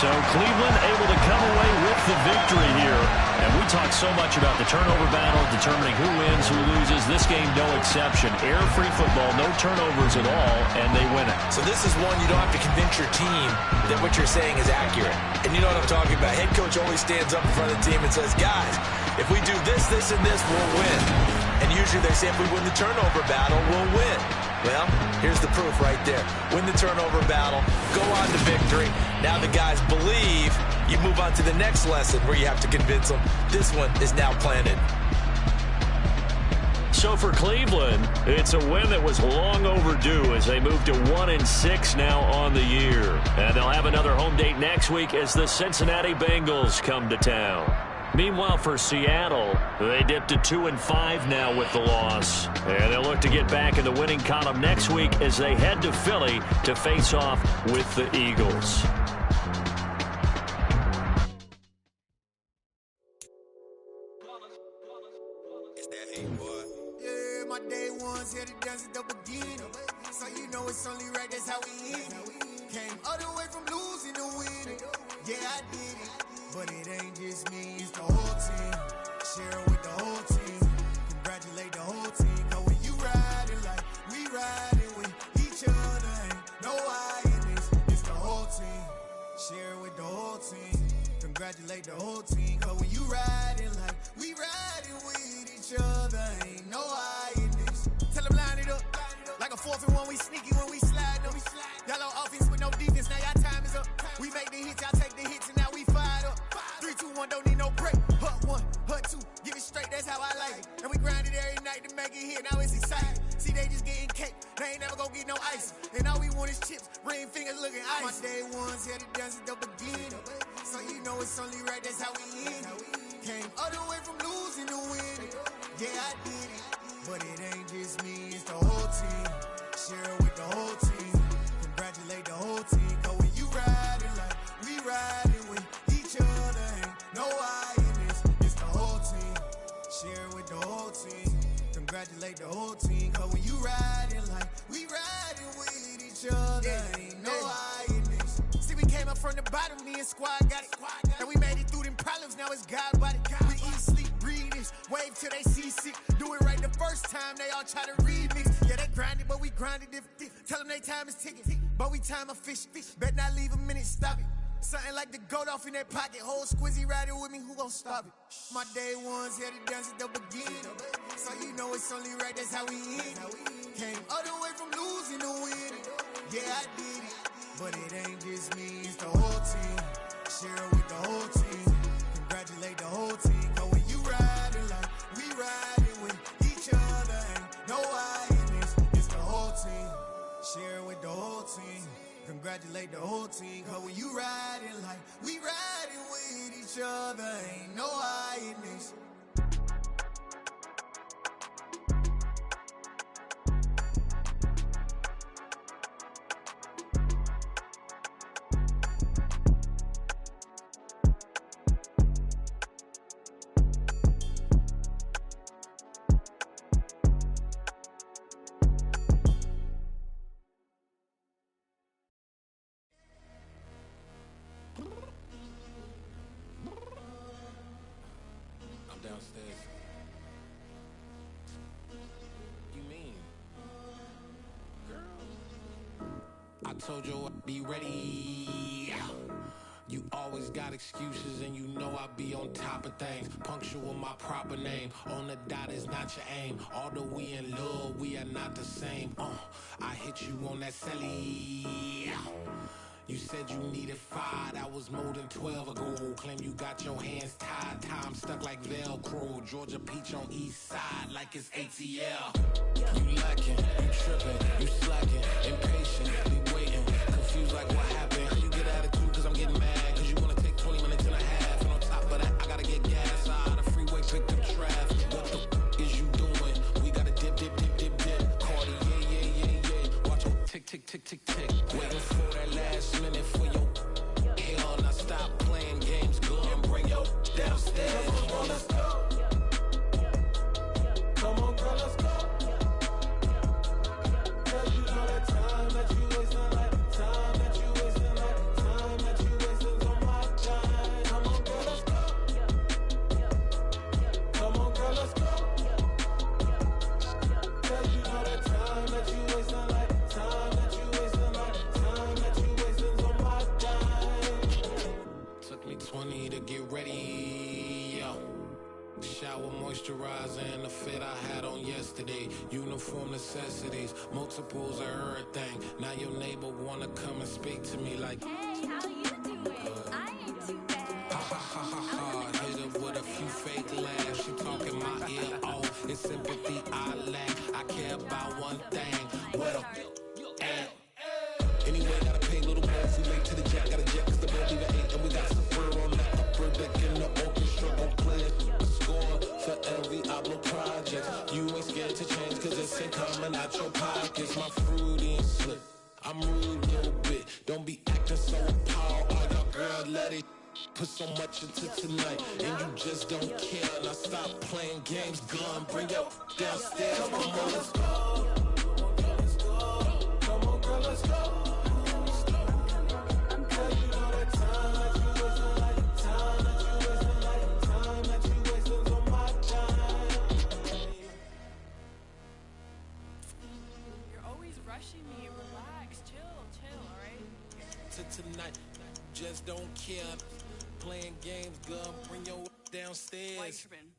So Cleveland able to come away with the victory here. And we talk so much about the turnover battle, determining who wins, who loses. This game, no exception. Error-free football, no turnovers at all, and they win it. So this is one you don't have to convince your team that what you're saying is accurate. And you know what I'm talking about. Head coach always stands up in front of the team and says, guys, if we do this, this, and this, we'll win. And usually they say if we win the turnover battle, we'll win. Well, here's the proof right there. Win the turnover battle, go on to victory. Now the guys believe. You move on to the next lesson where you have to convince them. This one is now planted. So for Cleveland, it's a win that was long overdue as they move to 1-6 now on the year. And they'll have another home date next week as the Cincinnati Bengals come to town. Meanwhile, for Seattle, they dipped to 2-5 now with the loss. And they'll look to get back in the winning column next week as they head to Philly to face off with the Eagles. Yeah, my day ones here to dance at the beginning. So you know it's only right, that's how we hit it. Came all the way from losing to winning. Yeah, I did it. But it ain't just me, it's the whole team. Share it with the whole team. Congratulate the whole team. Cause when you riding like we riding with each other, ain't no I in this. It's the whole team. Share it with the whole team. Congratulate the whole team. Cause when you riding like we riding with each other, ain't no I in this. Tell them line it up. Like a 4th and 1, we sneaky when we slide them. Yellow offense with no defense, now y'all time is up. We make the hits, y'all take the hits, and now we fired up. 3, 2, 1, don't need no break. Hut 1, hut 2, give it straight, that's how I like it. And we grind it every night to make it hit, now it's exciting. See, they just getting cake, they ain't never gonna get no ice. And all we want is chips, ring fingers looking ice. My day ones here to dance at the beginning. So you know it's only right, that's how we end it. Came all the way from losing to winning. Yeah, I did it. But it ain't just me, it's the whole team. Share it with the whole team. Congratulate the whole team. Cause when you riding like we riding with each other, ain't no I in this. It's the whole team. Share it with the whole team. Congratulate the whole team. Cause when you riding like from the bottom, me and squad got it. And we made it through them problems, now it's God body. We eat, sleep, breathe this, wave till they see sick. Do it right the first time, they all try to remix. Yeah, they grinded, but we grinded different. Tell them they time is ticking, but we time a fish. Bet not leave a minute, stop it. Something like the goat off in that pocket. Whole squizzy riding with me, who gon' stop it? My day ones here to dance at the beginning. So you know it's only right, that's how we end. Came all the way from losing to winning. Yeah, I did it, but it ain't just me, it's the whole team. Share it with the whole team. Congratulate the whole team. Cause when you riding like we riding with each other, ain't no I in this, it's the whole team. Share it with the whole team. Congratulate the whole team. Cause when you riding like we riding with each other, ain't no I in this. Downstairs. You mean? Girl, I told you I'd be ready. You always got excuses and you know I be on top of things. Punctual my proper name. On the dot is not your aim. Although we in love, we are not the same. I hit you on that celly. You said you needed 5, that was more than 12 ago. Claim you got your hands tied, time stuck like Velcro. Georgia Peach on east side like it's ATL. You lacking, you tripping, you slacking, impatient, be waiting, confused like what happened. You get attitude cause I'm getting mad, cause you wanna take 20 minutes and a half. And on top of that, I gotta get gas out of the freeway, pick up traffic. What the is you doing? We gotta dip. Cardi, yeah. Watch your tick. Waiting for that last minute for your hell. Now stop playing games, go and bring your downstairs. Come on, let's go. Come on, girl, let's go. Cause you know that time that you wasting, like time that you wasting, like time that you wasting on my time. Come on, girl, let's go. Come on, girl, let's go. Cause you know that time that you wasting, like time that you wasting, like time that you wasting on my time. Took me 20 to get ready, yo. Shower, moisturizer, and the fit I had on yesterday. Uniform necessities, multiples of everything. Now your neighbor wanna come and speak to me like, hey, how you doing? I ain't too bad. ha. Hit her with a few fake laughs. She talking my ear off. It's sympathy I lack. I care about one thing. Well, anyway, gotta pay a little more if we late to the jet. Gotta jet cause the boat leave at 8. And we got some fur on the upper deck in the orchestra. Gon' play a score for every Ablo project. You ain't scared to change cause it's ain't coming out your pockets. My fruity and slick, I'm rude a little bit. Don't be acting so appalled. All y'all girl, let it put so much into tonight. And you just don't care. Now stop playing games, gun, bring your downstairs. Come on, let's go. Come on, girl, let's go. Rushing me. Relax, chill, alright? To tonight, just don't care. Playing games, gun, bring your downstairs. White tripping.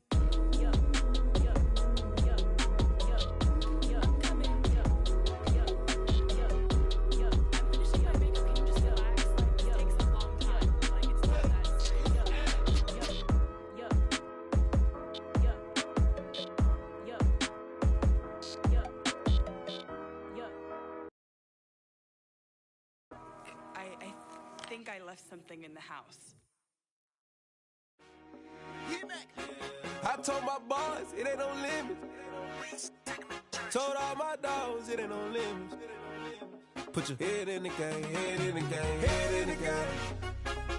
I think I left something in the house. I told my boys it ain't no limits. Told all my dogs it ain't no limits. Put your head in the game, head in the game, head in the game.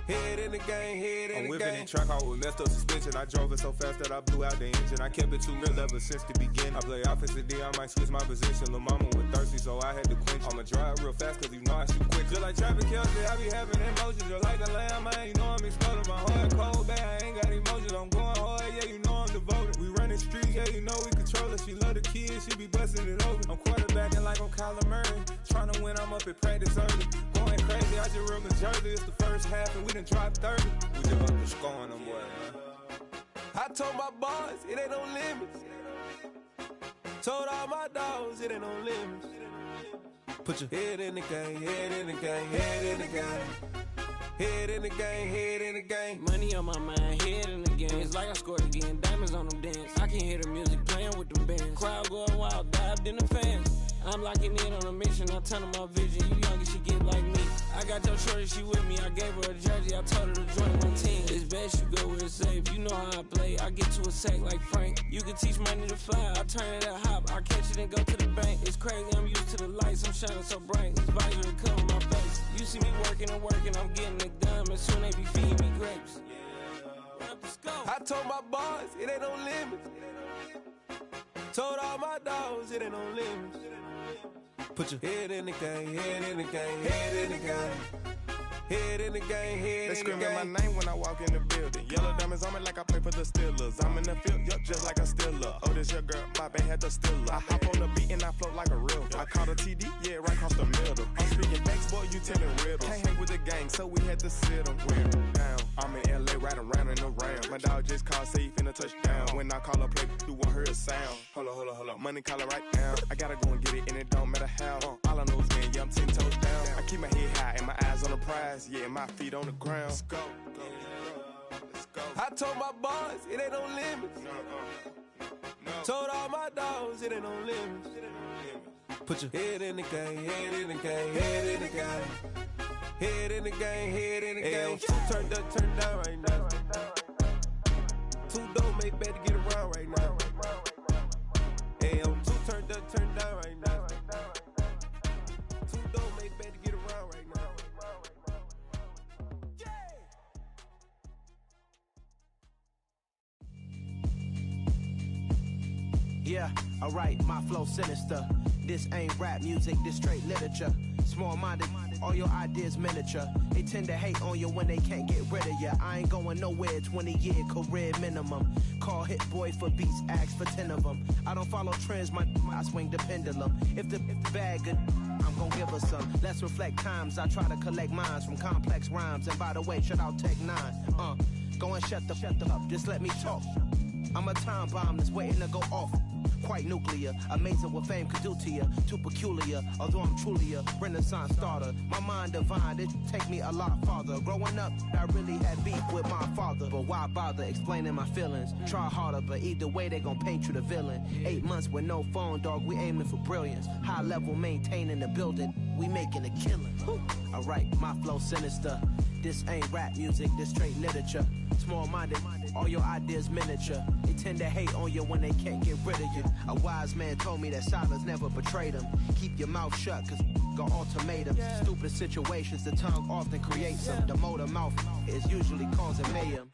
Head in the game, head in the game. I'm whipping in track out with messed up suspension. I drove it so fast that I blew out the engine. I kept it too real ever since the beginning. I play offensive D, I might switch my position. Lil' mama was thirsty, so I had to quench. I'ma drive real fast, cause you know I shoot quick. Just like Travis Kelce, I be having emotions. Just like a lamb, man, you know I'm exploding. My heart cold, bad, I ain't got emotions. I'm going hard, yeah, you know I'm devoted. We running streets, yeah, you know we control it. She love the kids, she be busting it over. I'm quarterbacking like I'm Kyler Murray. Trying to win, I'm up at practice early. Going crazy, I just real the jersey. It's the first half and we done dropped 30. We just up to scoring them, boy, man. I told my boys, it ain't no limits. Told all my dogs, it ain't no limits. Put your head in the game, head in the game, head in the game. Head in the game, head in the game. Money on my mind, head in the game. It's like I scored again, diamonds on them dance. I can hear the music playing with them bands. Crowd going wild, dived in the fans. I'm locking in on a mission, I'm turning my vision. You young and she get like me. I got your shorty, she with me. I gave her a jersey, I told her to join my team. It's best you go where it's safe. You know how I play. I get to a sack like Frank. You can teach money to fly. I turn it at hop. I catch it and go to the bank. It's crazy, I'm used to the lights. I'm shining so bright. This visor to cover my face. You see me working and working. I'm getting it done. And soon they be feeding me grapes. I told my boys, it ain't no limits. Told all my dogs, it ain't no limits. Put your head in the game, head in the game, head in the game. Head in the game, head in the game. They screaming my name when I walk in the building. Yellow diamonds on me like I play for the Steelers. I'm in the field, yup, just like a Steeler. Oh, this your girl, my band had the Steeler. I hop on the beat and I float like a river. I caught a TD, yeah, right across the middle. I'm speaking facts, boy, you telling riddles. Can't hang with the gang, so we had to sit them down. I'm in LA, riding around in the round. My dog just called, say he finna touchdown. When I call a play, you won't hear a sound. Hold up, money call it right now. I gotta go and get it, and it don't matter how. All I know is win, yeah, I'm 10 toes down. I keep my head high and my eyes on the prize. Yeah, my feet on the ground. Let's go. I told my boys, it ain't no limits. Told all my dogs, it ain't no limits. Put your head in the game, head in the game, head in the game. Head in the game, head in the game. Turned up, turned down right now. Two dope make better get around right now. Hey, I'm two turned up, turned down right now. Two dope make better get around right now. Yeah, alright, my flow sinister. This ain't rap music, this straight literature. Small-minded, all your ideas miniature. They tend to hate on you when they can't get rid of you. I ain't going nowhere, 20-year career minimum. Call Hit Boy for beats, ask for 10 of them. I don't follow trends, I swing the pendulum. If the bag good, I'm gon' give her some. Let's reflect times, I try to collect minds from complex rhymes. And by the way, shout out Tech 9. Go and shut the up, just let me talk. I'm a time bomb that's waiting to go off. Quite nuclear, amazing what fame could do to you. Too peculiar, although I'm truly a Renaissance starter. My mind divine, it take me a lot farther. Growing up, I really had beef with my father. But why bother explaining my feelings? Try harder, but either way they gon' paint you the villain. 8 months with no phone, dog, we aiming for brilliance. High level maintaining the building, we making a killing. Alright, my flow sinister. This ain't rap music, this straight literature. Small-minded, all your ideas miniature. They tend to hate on you when they can't get rid of you. A wise man told me that silence never betrayed him. Keep your mouth shut, cause got ultimatums. Stupid situations, the tongue often creates them. The motor mouth is usually causing mayhem.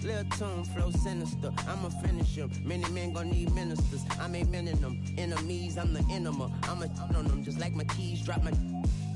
Lil' tune, flow sinister, I'ma finish him. Many men gon' need ministers, I'm aiming them. Enemies, I'm the enema. I'ma on them, just like my keys, drop my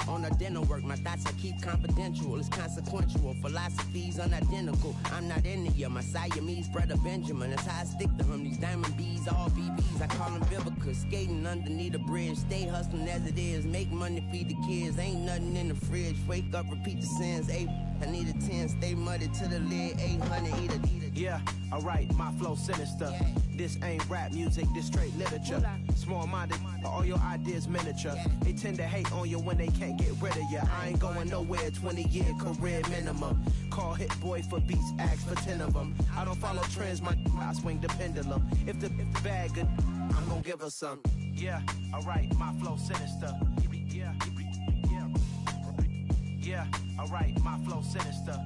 on a dinner work. My thoughts I keep confidential, it's consequential. Philosophies unidentical, I'm not into you. My Siamese brother Benjamin, that's how I stick to him. These diamond bees, all BBs, I call them Vivica. Skating underneath a bridge, stay hustling as it is. Make money, feed the kids, ain't nothing in the fridge. Wake up, repeat the sins, I need a 10, stay muddy to the lid, 800, eat a. Yeah, alright, my flow sinister. This ain't rap music, this straight literature. Small-minded, all your ideas miniature. They tend to hate on you when they can't get rid of you. I ain't going nowhere, 20-year career minimum. Call Hit Boy for beats, ask for 10 of them. I don't follow trends, I swing the pendulum. If the bag good, I'm gon' give her some. Yeah, alright, my flow sinister. Yeah, alright, my flow sinister.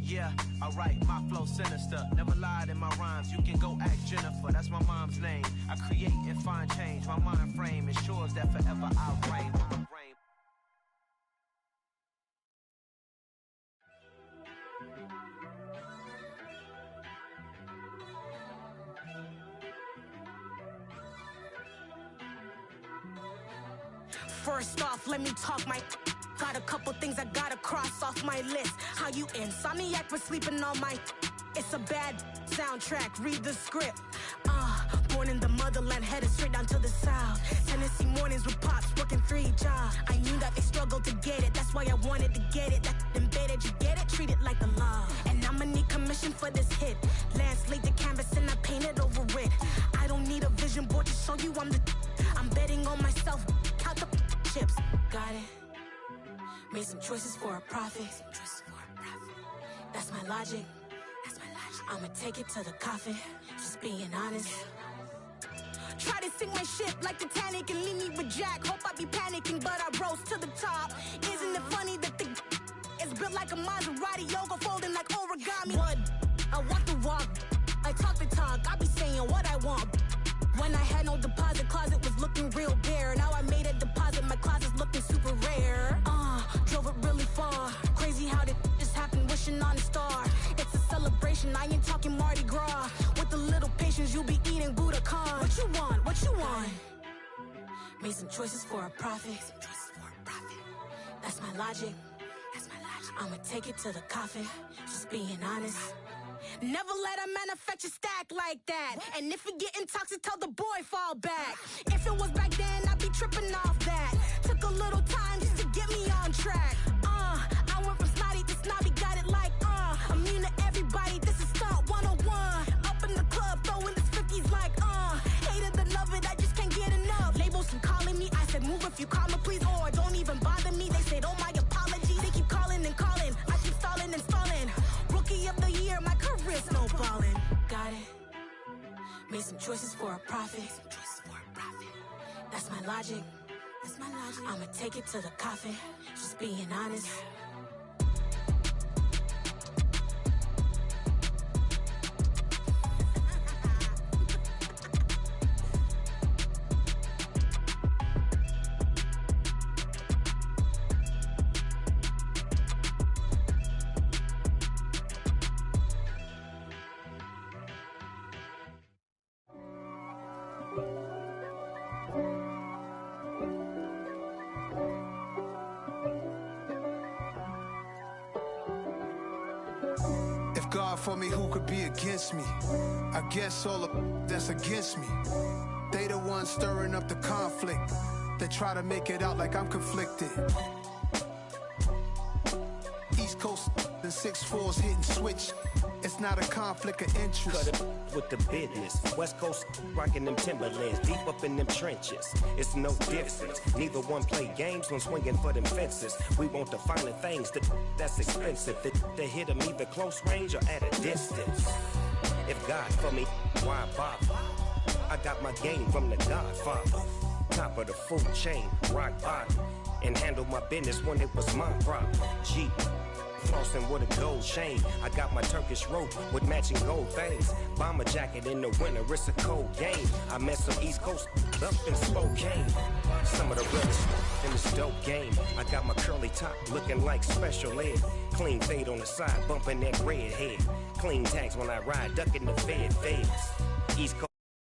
Yeah, alright, my flow sinister. Never lied in my rhymes, you can go ask Jennifer. That's my mom's name. I create and find change. My mind frame ensures that forever I'll reign. First off, let me talk my. Got a couple things I gotta cross off my list. How you insomniac for sleeping on my. It's a bad soundtrack, read the script. Born in the motherland, headed straight down to the south. Tennessee mornings with pops, working 3 jobs. I knew that they struggled to get it, that's why I wanted to get it. That embedded, you get it, treat it like the law. And I'ma need commission for this hit. Lance laid the canvas and I painted over it. I don't need a vision board to show you I'm betting on myself, count the chips. Got it. Made some choices for a profit. That's my logic. I'ma take it to the coffin, just being honest. Try to sink my ship like Titanic and leave me with Jack. Hope I be panicking, but I rose to the top. Isn't it funny that the is built like a Maserati, yoga folding like origami? What? I walk the walk, I talk the talk, I be saying what I want. When I had no deposit, closet was looking real bare. Now I made a deposit, my closet's looking super rare. Drove it really far. Crazy how did this happen, wishing on a star. It's a celebration, I ain't talking Mardi Gras. With a little patience, you'll be eating Budokan. What you want? What you want? Made some choices for a profit. That's my logic. I'ma take it to the coffin, just being honest. Never let a manufacture stack like that. And if it getting toxic, tell the boy fall back. If it was back then, I'd be tripping off that. Took a little time just to get me on track. I went from snotty to snobby, got it like, immune to everybody, this is stunt 101. Up in the club, throwing this 50s like, hate it, I love it, I just can't get enough. Labels keep calling me, I said move if you call me please, or don't even bother me. They said, oh my apology, they keep calling and calling. I keep stalling and stalling. Rookie of the year, my career snowballing. Got it. Made some choices for a profit. That's my logic. I'ma take it to the coffin, just being honest. God for me, who could be against me? I guess all of that's against me. They the ones stirring up the conflict. They try to make it out like I'm conflicted. East Coast and 6'4's hitting switch. It's not a conflict of interest. Cut it with the business. West Coast rocking them Timberlands, deep up in them trenches. It's no difference. Neither one play games when swinging for them fences. We want the finer things that's expensive. That hit them either close range or at a distance. If God for me, why bother? I got my game from the Godfather. Top of the food chain, rock bottom. And handle my business when it was my problem. G. Flossing with a gold chain. I got my Turkish rope with matching gold things. Bomber jacket in the winter, it's a cold game. I met some East Coast up in Spokane. Some of the realest in this dope game. I got my curly top looking like special ed. Clean fade on the side, bumping that red head. Clean tags when I ride, ducking the feds. East Coast.